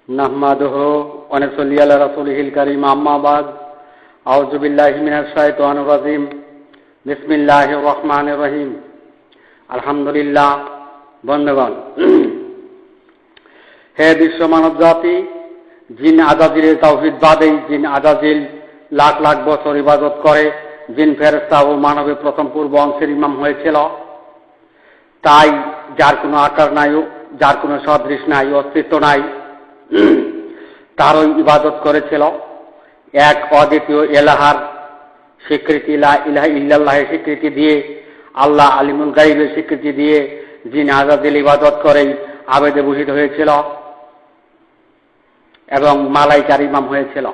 নাহমাদুহু ওয়া নুসাল্লি আলা রাসূলিহিল কারীম আম্মা বাদ আউযু বিল্লাহি মিনাশ শাইতানির রাজীম বিসমিল্লাহির রহমানির রহিম আলহামদুলিল্লাহ। বন্ধুগণ, হে বিশ্ব মানব জাতি, জিন আজাজিলের তাওহীদ বাদেই জিন আজাজিল লাখ লাখ বছর ইবাদত করে। জিন ফেরেশতা ও মানবের প্রথম পূর্ব অংশের ইমাম হয়েছিল। তাই যার কোনো আকার নাই, যার কোনো সদৃশ নাই, অস্তিত্ব নাই, তারই ইবাদত করেছিল। এক অদ্বিতীয় এলাহার স্বীকৃতি, লা ইলাহা ইল্লাল্লাহের স্বীকৃতি দিয়ে, আল্লাহ আলিমুল গায়বের স্বীকৃতি দিয়ে জিন আজাজিল ইবাদত করেই আবেদে ভূষিত হয়েছিল এবং মালাইকার ইমাম হয়েছিল।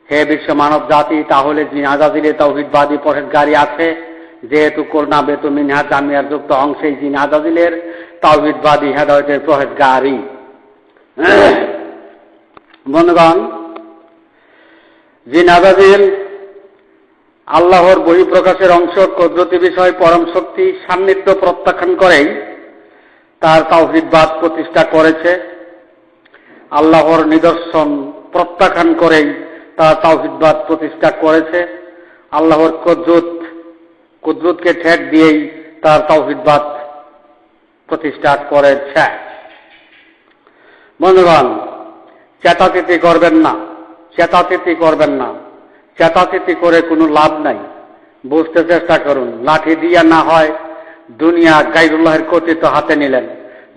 হে বিশ্ব মানব জাতি, তাহলে জিন আজাজিলে তাওহীদবাদী পরহেজগারী আছে, যেহেতু কুরআন বেতু মিনহাজ জামিয়ার যুক্ত অংশেই জিন আজাজিলের তাওহীদবাদী হেদায়েতের পরহেজগারী। বন্ধুগণ, জিন আজাজিল আল্লাহর বহিঃপ্রকাশের অংশ, কুদরতি বিষয়, পরম শক্তি সান্নিধ্য প্রত্যাখ্যান করেই তার তাওহীদবাদ প্রতিষ্ঠা করেছে। আল্লাহর নিদর্শন প্রত্যাখ্যান করেই তার তাওহীদবাদ প্রতিষ্ঠা করেছে। আল্লাহর কুদরতকে ঠেক দিয়েই তার তাওহীদবাদ প্রতিষ্ঠা করেছে। বন্ধুগণ, চেতাচেতি করবেন না, চেতাচেতি করবেন না, চেতাচেতি করে কোনো লাভ নাই। বুঝতে চেষ্টা করুন, লাঠি দিয়া না হয় দুনিয়া গায়রুল্লাহের কর্তৃত্ব হাতে নিলেন,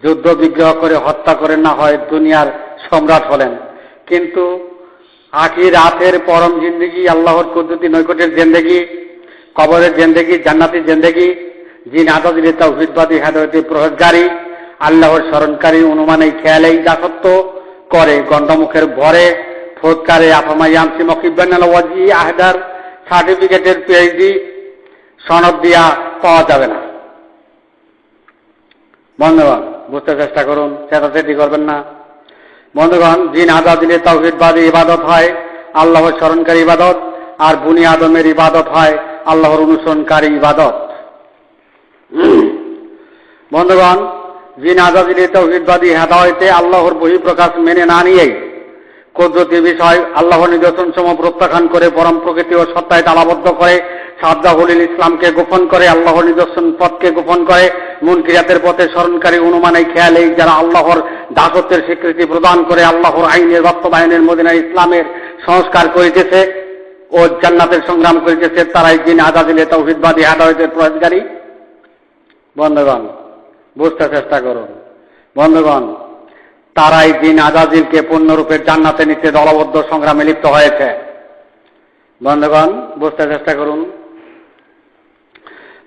যুদ্ধ বিগ্রহ করে হত্যা করে না হয় দুনিয়ার সম্রাট হলেন, কিন্তু আখিরাতের পরম জিন্দেগি, আল্লাহর কুদরতি নৈকট্যের জিন্দেগি, কবরের জিন্দেগি, জান্নাতের জিন্দেগি, জিন আজাজিলের তাওহীদবাদী হেদায়েতের পরহেজগারী, আল্লাহর স্মরণকারী, অনুমানেই খেয়ালেই দাসত্ব করে, গণ্ডমুখের ভরে ফোদকারে আফামাইয়ামসি মকিবান্নাল ওয়াজি আহদার সার্টিফিকেটের পিএইচডি সনদ দিয়া পাওয়া যাবে না। বন্ধুগণ, বুঝতে চেষ্টা করুন, চেতাচেতি করবেন না। বন্ধুগণ, জিন আজাজিলের তাওহীদবাদী ইবাদত হয় আল্লাহর স্মরণকারী ইবাদত, আর বুনি আদমের ইবাদত হয় আল্লাহর অনুসরণকারী ইবাদত। বন্ধুগণ, জিন আজাজিলের তাওহীদবাদী হেদায়েতে আল্লাহর বহিঃপ্রকাশ মেনে না নিয়েই কুদরতি বিষয়, আল্লাহর নিদর্শন সমূহ প্রত্যাখ্যান করে, পরম প্রকৃতি ও সত্তায় তালাবদ্ধ করে, সাজ্জাহুল ইসলামকে গোপন করে, আল্লাহর নিদর্শন পথকে গোপন করে, মুনকিরাতের পথে স্মরণকারী, অনুমানে খেয়ালেই যারা আল্লাহর দাসত্বের স্বীকৃতি প্রদান করে, আল্লাহর আইনের বাস্তবায়নের মদিনা ইসলামের সংস্কার করিতেছে ও জান্নাতের সংগ্রাম করিতেছে, তারাই জিন আজাজিলে তাওহীদবাদী হেদায়েতের পরহেজগারী। বন্ধুগণ, বুঝতে চেষ্টা করুন। বন্ধুগণ, তারাই জিন আজাজিলকে পূর্ণরূপে জান্নাতে নিতে দলবদ্ধ সংগ্রামে লিপ্ত হয়েছে। বন্ধুগণ, বুঝতে চেষ্টা করুন।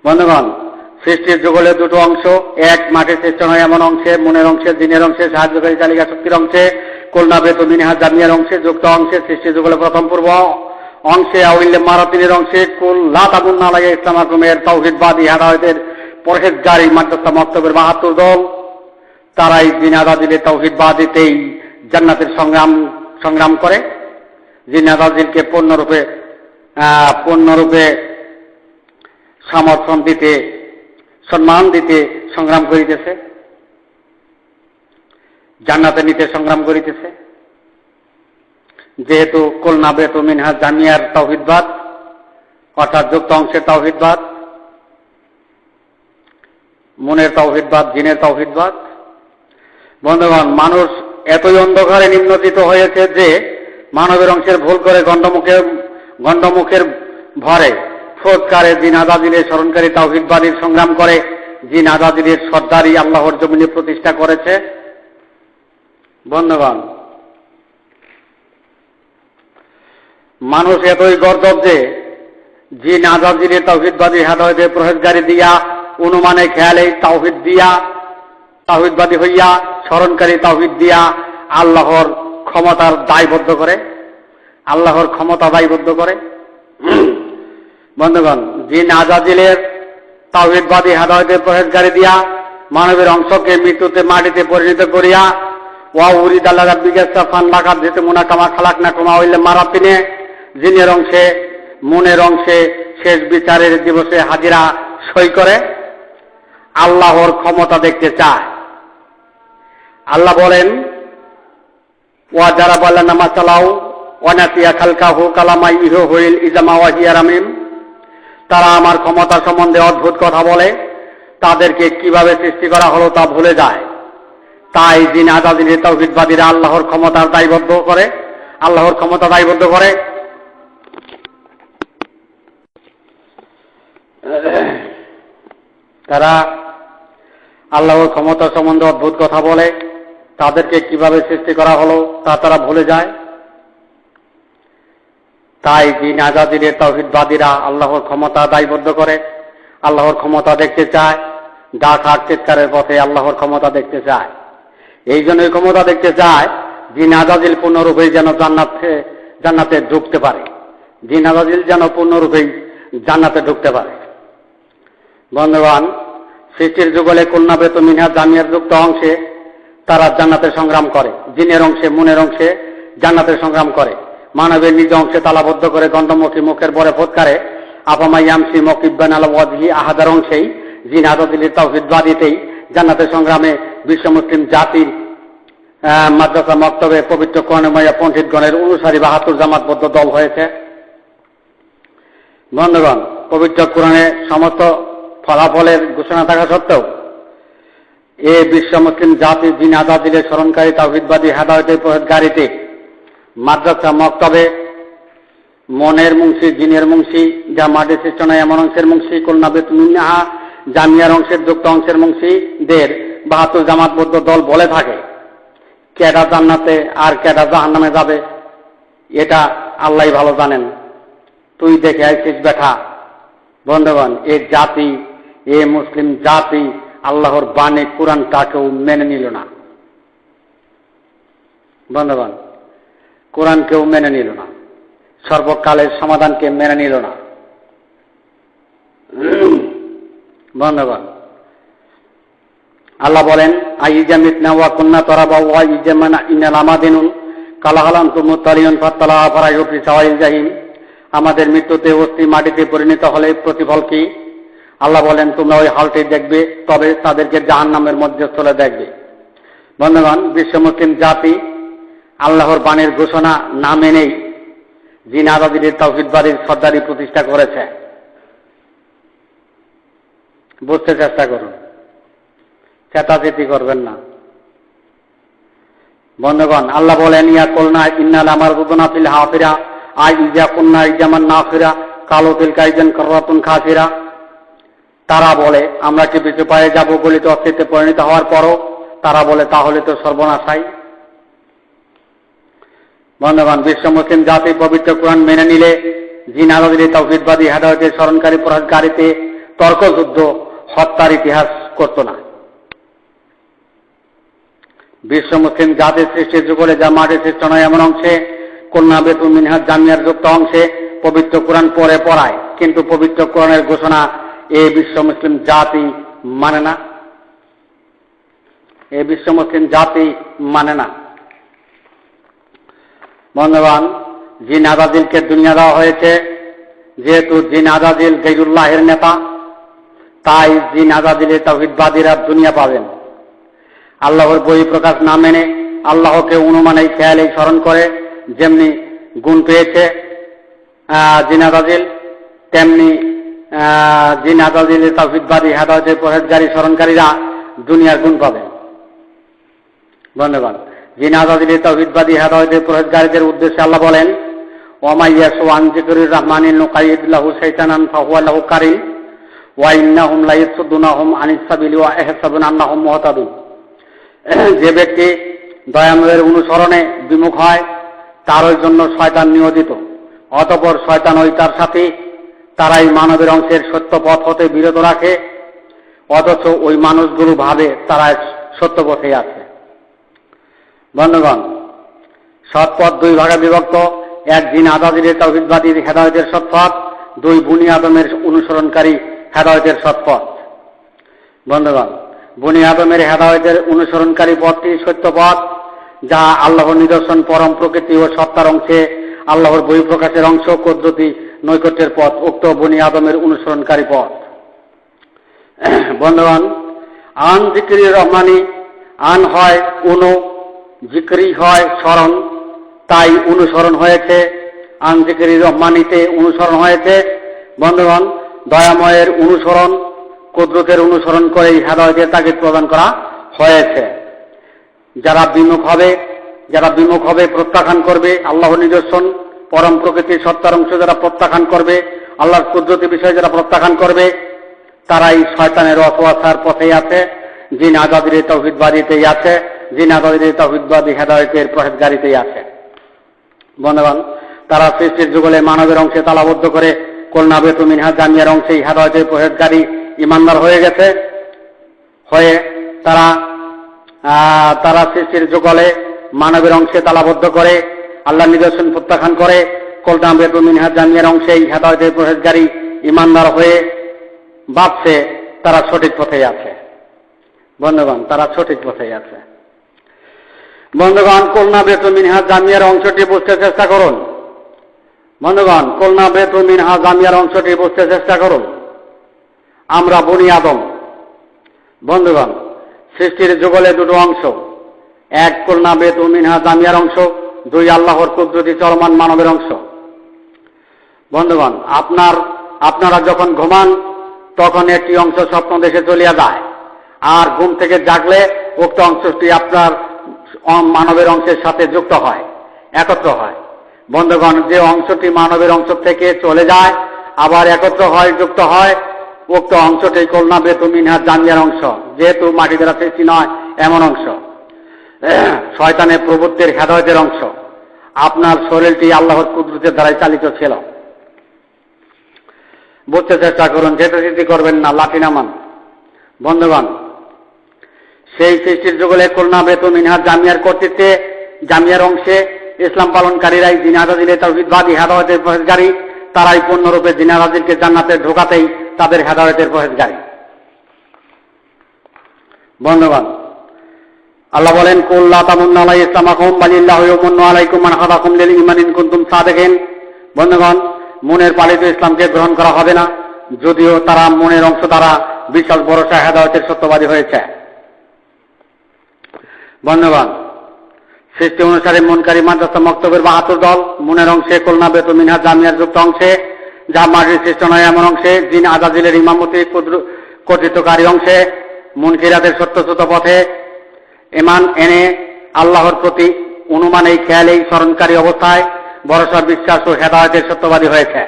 বন্ধুগণ, সৃষ্টির যুগলে দুটো অংশ, এক মাটির সৃষ্টি নয় এমন অংশে, মনের অংশে, জিনের অংশে, সাহায্যকারী চালিকা শক্তির অংশে, কুরআন বেতু মিনহাজ জামিয়ার অংশে, যুক্ত অংশে, সৃষ্টি যুগলে প্রথম পূর্ব অংশে, আউইল্লে মারাতিনের অংশে, কুল লা তাবুন্না আলাইয়া ইসলাম আকুমের তাওহীদবাদী হেদায়েতের পরহেজগারী মাদ্রাসা মক্তবের ৭২ দল, তারাই জিন আজাজিলের তাওহীদবাদীতেই জান্নাতের সংগ্রাম করে, জিন আজাজিলকে পূর্ণরূপে সমর্থন দিতে, সম্মান দিতে সংগ্রাম করিতেছে, জান্নাতে নিতে সংগ্রাম করিতেছে। যেহেতু কুরআন বেতু মিনহাজ জামিয়ার তাওহীদবাদ, অর্থাৎ যুক্ত অংশের তাওহীদবাদ, মনের তাওহীদবাদ, জিনের তাওহীদবাদ। বন্ধুগণ, মানুষ এতই অন্ধকারে নিমজ্জিত হয়েছে যে মানবের অংশের ভুল করে গণ্ডমুখের ভরে ফোদকারে জিন আজাজিলের স্মরণকারী তাওহীদবাদীর সংগ্রাম করে, জিন আজাজিলের সর্দারি আল্লাহর জমিনে প্রতিষ্ঠা করেছে। বন্ধুগণ, মানুষ এতই গর্দভ যে জিন আজাজিলের তাওহীদবাদী হেদায়েতের পরহেজগারী দিয়া, অনুমানে খেয়ালেই তাওহীদবাদী হইয়া, স্মরণকারী তাওহীদ দিয়া আল্লাহর ক্ষমতা দায়বদ্ধ করে। বন্ধুগণ, জিন আজাজিলের তাওহীদবাদী হেদায়েতের পরহেজগারী দিয়া মানবের অংশকে মৃত্যুতে মাটিতে পরিণত করিয়া, ওয়া উরিদ আল্লাহ রাব্বিকা সাফান লাকাদ যেতে মুনাকামা খালাকনাকুম আউইল্লে মারাতিনে, জিনের অংশে, মনের অংশে শেষ বিচারের দিবসে হাজিরা সই করে আল্লাহর ক্ষমতা দেখতে চায়। আল্লাহ বলেন, ওয়া যারা বললেন নামা চালাও ওয়ানাসিয়া খালকাহু কালামাই ইহু হুইল ইজামা ওয়াহিয়া রামিম, তারা আমার ক্ষমতা সম্বন্ধে অদ্ভুত কথা বলে, তাদেরকে কিভাবে সৃষ্টি করা হলো তা ভুলে যায়। তাই জিন আজাদিনের তাওহীদবাদীরা আল্লাহর ক্ষমতা দায়বদ্ধ করে তারা আল্লাহর ক্ষমতা সম্বন্ধে অদ্ভুত কথা বলে, তাদেরকে কিভাবে সৃষ্টি করা হলো তা তারা ভুলে যায়। তাই জিন আজাদিনের তাওহীদবাদীরা আল্লাহর ক্ষমতা দায়বদ্ধ করে, আল্লাহর ক্ষমতা দেখতে চায়, ডাক হাক চিৎকারের পথে আল্লাহর ক্ষমতা দেখতে চায়। এই জন্যই ক্ষমতা দেখতে চায় জিন আজাদিল পূর্ণরূপেই যেন জান্নাতে ঢুকতে পারে, জিন আজাদিল যেন পূর্ণরূপেই জান্নাতে ঢুকতে পারে। বন্ধুগণ, সৃষ্টির যুগলে কুলনাবেত মিনহা জামিয়ার যুক্ত অংশে তারা জান্নাতের সংগ্রাম করে, জিনের অংশে মুনের অংশে জান্নাতের সংগ্রাম করে। মানবের নিজ অংশে তালাবদ্ধ করে গন্ধমুখী মুখের বরে ফৎকারে আপামাইয়ামসি মকিব্বান আল ওয়াজহি আহাদার অংশেই জিন আজাদিলের তাওহীদবাদীতেই জান্নাতের সংগ্রামে বিশ্ব মুসলিম জাতির মাদ্রাসা মক্তবে পবিত্র কোরআনময় পণ্ডিতগণের অনুসারী ৭২ জামাতবদ্ধ দল হয়েছে। বন্ধুগণ, পবিত্র কোরআনে সমস্ত ফলাফলের ঘোষণা থাকা সত্ত্বেও এ বিশ্ব মুসলিম জাতি জিন আজাদিলের স্মরণকারী তাওহীদবাদী হেদায়েতের পরহেজগারিতে মাদ্রাসা মক্তবে মনের মুংশি জিনের মুংশি যা মাটির সৃষ্ট নয় এমন অংশের মুংশি কুলনাবেত মিনহা জামিয়ার অংশের যুক্ত অংশের মুংশিদের ৭২ জামাতবদ্ধ দল বলে থাকে, কেডা জান্নাতে আর কেডা জাহান্নামে যাবে এটা আল্লাহ ভালো জানেন, তুই দেখে আইছিস বেঠা। বন্ধুগণ, এ জাতি, এ মুসলিম জাতি আল্লাহর বাণী কোরআনটাকেও মেনে নিল না। বন্ধুগণ, কোরআনকেও মেনে নিল না, সর্বকালের সমাধানকে মেনে নিল না। বন্ধুগণ, আল্লাহ বলেন আইজা মিতনা ওয়া কুন্না তারাবা ওয়া ইজামানা ইন্নাল আমাদিনুন কালাহালান তুমুতারিয়ন ফাত্তালা ফারাইফি সাওয়াইল জাহিম, আমাদের মৃত্যুতে অস্থি মাটিতে পরিণত হলে প্রতিফল কি? আল্লাহ বলেন তোমরা ওই হালটি দেখবে, তবে তাদেরকে জাহান্নামের মধ্যস্থলে দেখবে। বন্ধুগণ, বিশ্ব মুসলিম জাতি আল্লাহর বাণীর ঘোষণা না মেনেই জিন আজাদিলের তাওহীদবাদীর সর্দারি প্রতিষ্ঠা করেছে। বুঝতে চেষ্টা করুন, চেতাচেতি করবেন না। বন্ধুগণ, আল্লাহ বলেন ইয়া কুলনা ইন্নাল আমারুদুনা ফিল হাফিরা আই ইজা কুন্না ইজামান নাফিরা কালো তিল কাইজান কররাতুন খাসিরা, তারা বলে আমরা কি পিছু পায়ে যাব গলিত অস্তিত্বে পরিণত হওয়ার পরও তারা বলে তাহলে তো সর্বনাশাই। বন্ধুগণ, বিশ্ব মুসলিম জাতি পবিত্র কোরআন মেনে নিলে জিন আজাদিলের তাওহীদবাদী হেদায়েতের স্মরণকারী পরহেজগারিতে তর্কযুদ্ধ হত্যার ইতিহাস করত না। বিশ্ব মুসলিম জাতির সৃষ্টির যুগলে যা মাটির সৃষ্ট নয় এমন অংশে কন্যা বেতু মিনহাজ জামিয়ার যুক্ত অংশে পবিত্র কোরআন পড়ে পড়ায়, কিন্তু পবিত্র কোরআনের ঘোষণা এ বিশ্ব মুসলিম জাতি মানে না, এ বিশ্ব মুসলিম জাতি মানে না। বন্ধুগণ, জিন আজাদিলকে দুনিয়া দেওয়া হয়েছে, যেহেতু জিন আজাদিল গায়রুল্লাহের নেতা, তাই জিন আজাদিলের তাওহীদবাদীরা দুনিয়া পাবেন। আল্লাহর বহিঃপ্রকাশ না মেনে আল্লাহকে অনুমানেই খেয়ালেই স্মরণ করে যেমনি গুণ পেয়েছে জিন আজাদিল, তেমনি জিন আজাদিলের তাওহীদবাদী হেদায়েতের পরহেজগারী স্মরণকারীরা দুনিয়ার গুণ পাবেন। বন্ধুগণ, জিন আজাদিলের তাওহীদবাদী হেদায়েতের পরহেজগারীদের উদ্দেশ্যে আল্লাহ বলেন ওয়া ইয়াসু আন যিকরির রহমানিন নুকাইয়িদ লাহু শাইতানান ফাহুয়া লাহু কারিন ওয়া ইন্নাহুম লা ইয়াসুদ্দুনাহুম আনিস সাবিলি ওয়া ইয়াহসাবুনা আন্নাহুম মুহতাদুন, যে ব্যক্তি দয়াময়ের অনুসরণে বিমুখ হয় তারই জন্য শয়তান নিয়োজিত, অতঃপর শয়তান ওই তার সাথে তারাই মানবের অংশের সত্য পথ হতে বিরত রাখে, অথচ ওই মানুষগুলো ভাবে তারা সত্য পথে আছে। বন্ধুগণ, সৎপথ দুই ভাগে বিভক্ত, এক জিন আজাদিলের তাওহীদবাদীর হেদায়েতের সৎপথ, দুই বনি আদমের অনুসরণকারী হেদায়েতের সৎপথ। বন্ধুগণ, বনি আদমের হেদায়েতের অনুসরণকারী পথটি সত্য পথ, যা আল্লাহর নিদর্শন পরম প্রকৃতি ও সত্তার অংশে আল্লাহর বহিঃপ্রকাশের অংশ কুদরতি নৈকট্যের পথ, উক্ত বনি আদমের অনুসরণকারী পথ। বন্ধুগণ, আন যিকরির রহমানি, আন হয় অনু জিক্রি হয় স্মরণ, তাই অনুসরণ হয়েছে। আন জিক্রি রহমানিতে অনুসরণ হয়েছে। বন্ধুগণ, দয়াময়ের অনুসরণ, কুদরতের অনুসরণ করে হেদায়েতের তাগিদ প্রদান করা হয়েছে। যারা বিমুখ হবে প্রত্যাখ্যান করবে আল্লাহর নিদর্শন, পরম প্রকৃতির সত্তার অংশ যারা প্রত্যাখ্যান করবে, আল্লাহর কুদরতি বিষয় যারা প্রত্যাখ্যান করবে, তারাই শয়তানের ওয়াসওয়াসার পথেই আছে, জিন আজাদির তাওহীদবাদীতেই আছে, জিন আজাদির তাওহীদবাদী হেদায়েতের পরহেজগারিতেই আছে। বন্ধুগণ, তারা সৃষ্টির যুগলে মানবের অংশে তালাবদ্ধ করে কলনা বেতু মিনহাজ জামিয়ার অংশেই হেদায়েতের পরহেজগারী ইমানদার হয়ে গেছে। হয়ে তারা সৃষ্টির যুগলে মানবের অংশে তালাবদ্ধ করে আল্লাহর নিদর্শন প্রত্যাখ্যান করে কলনা বেতু মিনহাজ জামিয়ার অংশেই হেদায়েতের পরহেজগারী ইমানদার হয়ে ভাবছে তারা সঠিক পথেই আছে। বন্ধুগণ, তারা সঠিক পথেই আছে। বন্ধুগণ, কলনা বেতু মিনহাজ জামিয়ার অংশটি বুঝতে চেষ্টা করুন। বন্ধুগণ, কলনা বেতু মিনহাজ জামিয়ার অংশটি বুঝতে চেষ্টা করুন। আমরা বনি আদম। বন্ধুগণ, সৃষ্টির যুগলে দুটো অংশ, এক কলনা বেতু মিনহাজ জামিয়ার অংশ, দুই আল্লাহর কুদরতি চলমান মানবের অংশ। বন্ধুগণ, আপনারা যখন ঘুমান তখন একটি অংশ স্বপ্ন দেশে চলিয়া যায়, আর ঘুম থেকে জাগলে উক্ত অংশটি আপনার মানবের অংশের সাথে যুক্ত হয়, একত্র হয়। বন্ধুগণ, যে অংশটি মানবের অংশ থেকে চলে যায় আবার একত্র হয়, যুক্ত হয়, উক্ত অংশটি কলনা বেতু মিনহাজ জামিয়ার অংশ, যেহেতু মাটি দ্বারা সৃষ্টি নয় এমন অংশ, শয়তানের প্রভুত্বের হেদায়েতের অংশ। আপনার শরীরটি আল্লাহর কুদরতের দ্বারাই চালিত ছিল। বুঝতে চেষ্টা করুন, যেতে করবেন না, লাঠি নামান। বন্ধুগণ, সেই সৃষ্টির যুগলে কলনা বেতু মিনহাজ জামিয়ার কর্তৃত্বে জামিয়ার অংশে ইসলাম পালনকারীরাই জিন আজাদিলে তাওহীদবাদী হেদায়েতের পরহেজগারী, তারাই পূর্ণরূপে জিন আজাদিরকে জান্নাতে ঢোকাতেই তাদের হেদায়েতের পরহেজগারী। বন্ধুগণ, আল্লাহ বলেন, কুল লা তামুন্নু আলাইয়া ইসলামাকুম বালিল্লাহু ইয়ামুন্নু আলাইকুম মান হাদাকুম লিল ঈমান ইন কুনতুম সাদিকিন। বন্ধুগণ, মনের পালিত ইসলামকে গ্রহণ করা হবে না, যদিও তারা মনের অংশ দ্বারা বিশ্বাস ভরসা হেদায়েতের সত্যবাদী হয়েছে। বন্ধুগণ, সৃষ্টি অনুসারে মনকারী মাদ্রাসা মক্তবের ৭২ দল, মনের অংশে কলনা বেতু মিনহাজ জামিয়ার যুক্ত অংশে, যা মাটির সৃষ্ট নয় এমন অংশে, জিন আজাদিলের ইমামতি কর্তৃত্বকারী অংশে, মুনকিরাতের সত্যচ্যুত পথে ঈমান এনে আল্লাহর প্রতি অনুমান এই খেয়াল এই স্মরণকারী অবস্থায় ভরসা বিশ্বাস ও হেদায়েতের সত্যবাদী হয়েছে।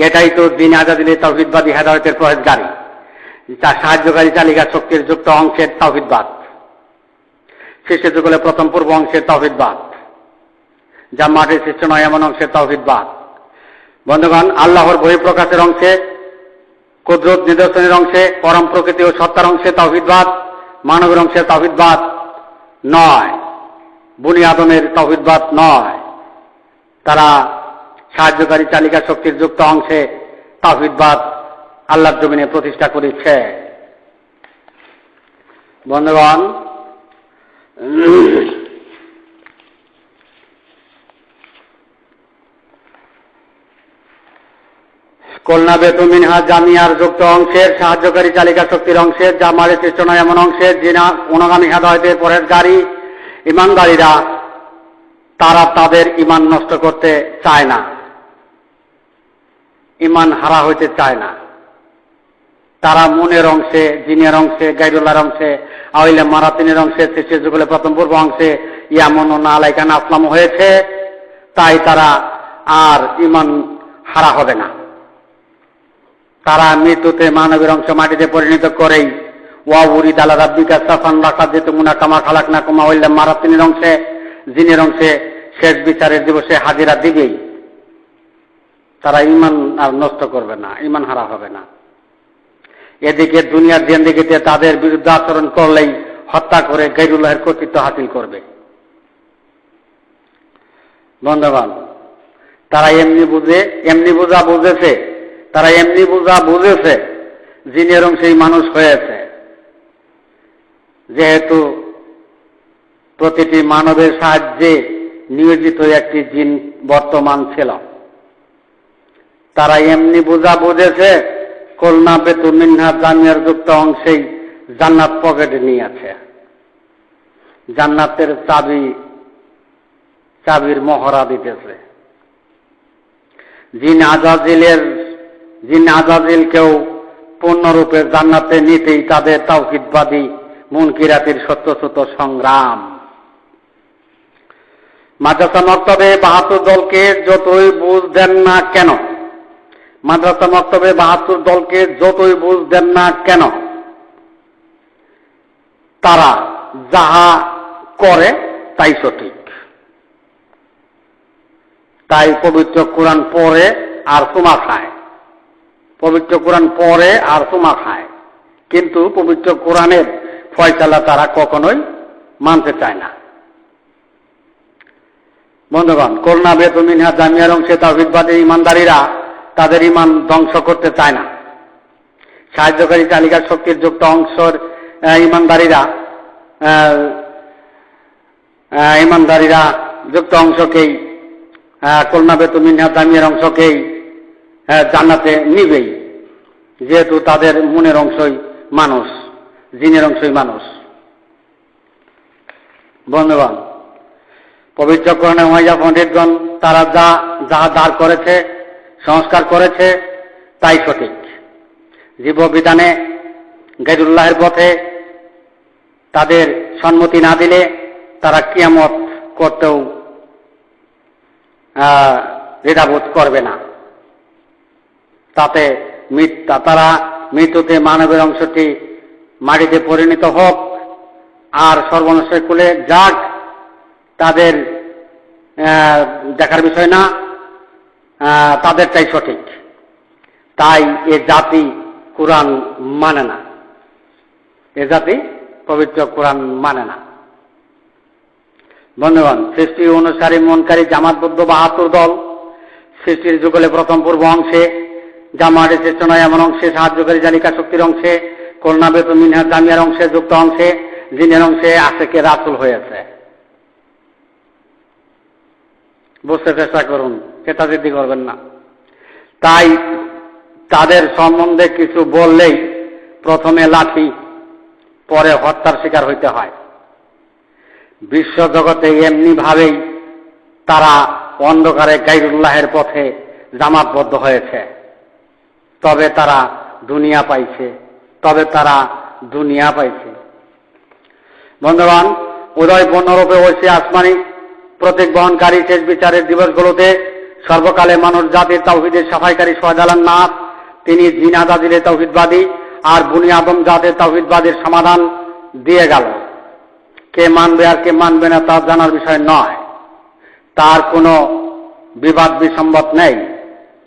এটাই তো জিন আজাদিলের তাওহীদবাদী হেদায়েতের পরহেজগারী, যা সাহায্যকারী চালিকা শক্তির যুক্ত অংশের তাওহীদবাদ। সৃষ্টি যুগলে প্রথম পূর্ব অংশের তাওহীদবাদ, যা মাটির সৃষ্ট নয় এমন অংশের তাওহীদবাদ। বন্ধুগণ, আল্লাহর বহিঃপ্রকাশের অংশে, কুদরত নিদর্শনের অংশে, পরম প্রকৃতি ও সত্তার অংশে তাওহীদবাদ, মানবের অংশের তাওহীদবাদ নয়, বনি আদমের তাওহীদবাদ নয়। তারা সাহায্যকারী চালিকা শক্তির যুক্ত অংশে তাওহীদবাদ আল্লাহর জমিনে প্রতিষ্ঠা করেছে। বন্ধুগণ, কলনা বেতু মিনহাজ জামিয়ার যুক্ত অংশের সাহায্যকারী চালিকা শক্তির অংশের, যা মাটির সৃষ্ট নয় এমন অংশের, জিনা অনুগামী হেদায়েতের পরহেজগারী ইমানদারীরা তারা তাদের ইমান নষ্ট করতে চায় না, ইমান হারা হইতে চায় না। তারা মনের অংশে, জিনের অংশে, গাইরুল্লাহর অংশে, আওয়াইলে মারাতিনের অংশে, সৃষ্টির যুগলে প্রথম পূর্ব অংশে ইয়ামন না আলাইকান আসলাম হয়েছে, তাই তারা আর ইমান হারা হবে না। তারা মৃত্যুতে মানবের অংশ মাটিতে পরিণত করেই ওয়া উরিদ আলা রাব্বিকা সাফান লাকাদিতুমুনা কামা খালাকনাকুম আওয়াইলে মারাতিনের অংশে, জিনের অংশে শেষ বিচারের দিবসে হাজিরা দিবেই। তারা ইমান আর নষ্ট করবে না, ইমান হারা হবে না। এদিকে দুনিয়ার জিন্দেগিতে তাদের বিরুদ্ধে আচরণ করলেই হত্যা করে গায়রুল্লাহের কর্তৃত্ব হাসিল করবে। বন্ধুগণ, তারা এমনি বোঝা বুঝেছে জিনের অংশেই মানুষ হয়েছে, যেহেতু প্রতিটি মানবের সাহায্যে নিয়োজিত একটি জিন বর্তমান ছিল। তারা এমনি বুঝেছে কলনা বেতু মিনহাজ জামিয়ার যুক্ত অংশেই জান্নাত পকেটে নিয়ে আছে। জান্নাতের চাবির মহড়া দিতেছে। জিন আজাজিলকেও পূর্ণরূপে জান্নাতে নিতেই তাদের তাওহীদবাদী মুনকিরাতির সত্যসূত সংগ্রাম। মাদ্রাসা মক্তবে 72 দলকে যতই বুঝ দেন না কেন, মাদ্রাসা মক্তবে 72 দলকে যতই বুঝ দেন না কেন, তারা যাহা করে তাই সঠিক। তাই পবিত্র কোরআন পড়ে আর চুমা খায়, পবিত্র কোরআন পড়ে আর চুমা খায়, কিন্তু পবিত্র কোরআনের ফয়সালা তারা কখনোই মানতে চায় না। বন্ধুগণ, করোনা বেতমিনহা জামিয়ার অংশে তাওহীদবাদী ইমানদারীরা তাদের ইমান ধ্বংস করতে চায় না। সাহায্যকারী তালিকার শক্তির যুক্ত অংশের ইমানদারীরা যুক্ত অংশকেই করোনা বেতমিনহা জামিয়ার অংশকেই জান্নাতে নিবেই, যেহেতু তাদের মনের অংশই মানুষ, জিনের অংশই মানুষ। বন্ধুগণ, পবিত্র কোরআনে ওয়াইজা পণ্ডিতগণ তারা যা দাঁড় করেছে, সংস্কার করেছে তাই সঠিক। জীববিধানে গায়রুল্লাহের পথে তাদের সম্মতি না দিলে তারা কিয়ামত করতেও দ্বিধাবোধ করবে না। তাতে তারা মৃত্যুতে মানবের অংশটি মাটিতে পরিণত হোক আর সর্বনাশের কুলে যাক, তাদের দেখার বিষয় না, তাদেরটাই সঠিক। তাই এ জাতি কোরআন মানে না, এ জাতি পবিত্র কোরআন মানে না। বন্ধুগণ, সৃষ্টি অনুসারী মনকারী জামাতবদ্ধ 72 দল সৃষ্টির যুগলে প্রথম পূর্ব অংশে, জামাতের চেতনায় এমন অংশে, সাহায্যকারী জালিকা শক্তির অংশে, করোনা বেতমিনহা জামিয়ার অংশে, যুক্ত অংশে, জিনের অংশে আশেকে রাসূল হয়েছে। বুঝতে চেষ্টা করুন, সেটা জিদ্দি করবেন না। তাই তাদের সম্বন্ধে কিছু বললেই প্রথমে লাঠি, পরে হত্যার শিকার হইতে হয়। বিশ্ব জগতে এমনি ভাবেই তারা অন্ধকারে গায়রুল্লাহের পথে জামাতবদ্ধ হয়েছে, তবে তারা দুনিয়া পাইছে। বন্ধুগণ, উদয় পূর্ণরূপে ঐশী আসমানি প্রতীক বহনকারী শেষ বিচারের দিবসগুলোতে সর্বকালে মানুষ জাতির তাওহীদের সাফাইকারী শাহজালাল নাথ, তিনি জিন আজাজিলের তাওহীদবাদী আর বনি আদম জাতের তাওহীদবাদীর সমাধান দিয়ে গেল। কে মানবে আর কে মানবে না তা জানার বিষয় নয়, তার কোনো বিবাদ বিসম্মত নেই,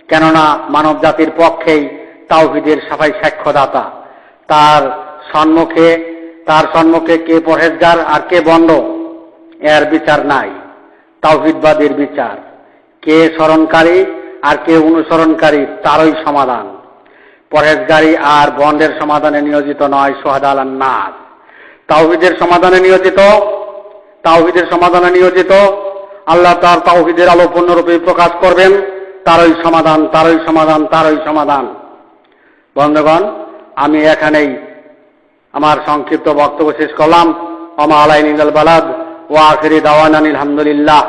কেননা মানব জাতির পক্ষেই তাওহীদের সাফাই সাক্ষ্যদাতা। তার সম্মুখে কে পরহেজগার আর কে বন্ড এর বিচার নাই, তাওহীদবাদীর বিচার। কে স্মরণকারী আর কে অনুসরণকারী তারই সমাধান। পরহেজগারী আর বন্ডের সমাধানে নিয়োজিত নয় শাহজালাল নাথ, তাওহীদের সমাধানে নিয়োজিত। আল্লাহ তার তাওহীদের আলো পূর্ণরূপে প্রকাশ করবেন, তারই সমাধান। বন্ধুগণ, আমি এখানেই আমার সংক্ষিপ্ত বক্তব্য শেষ করলাম। ওয়া মা আলাইনা ইল্লাল বালাগ ওয়া আখিরি দাওয়ানা আলহামদুলিল্লাহ।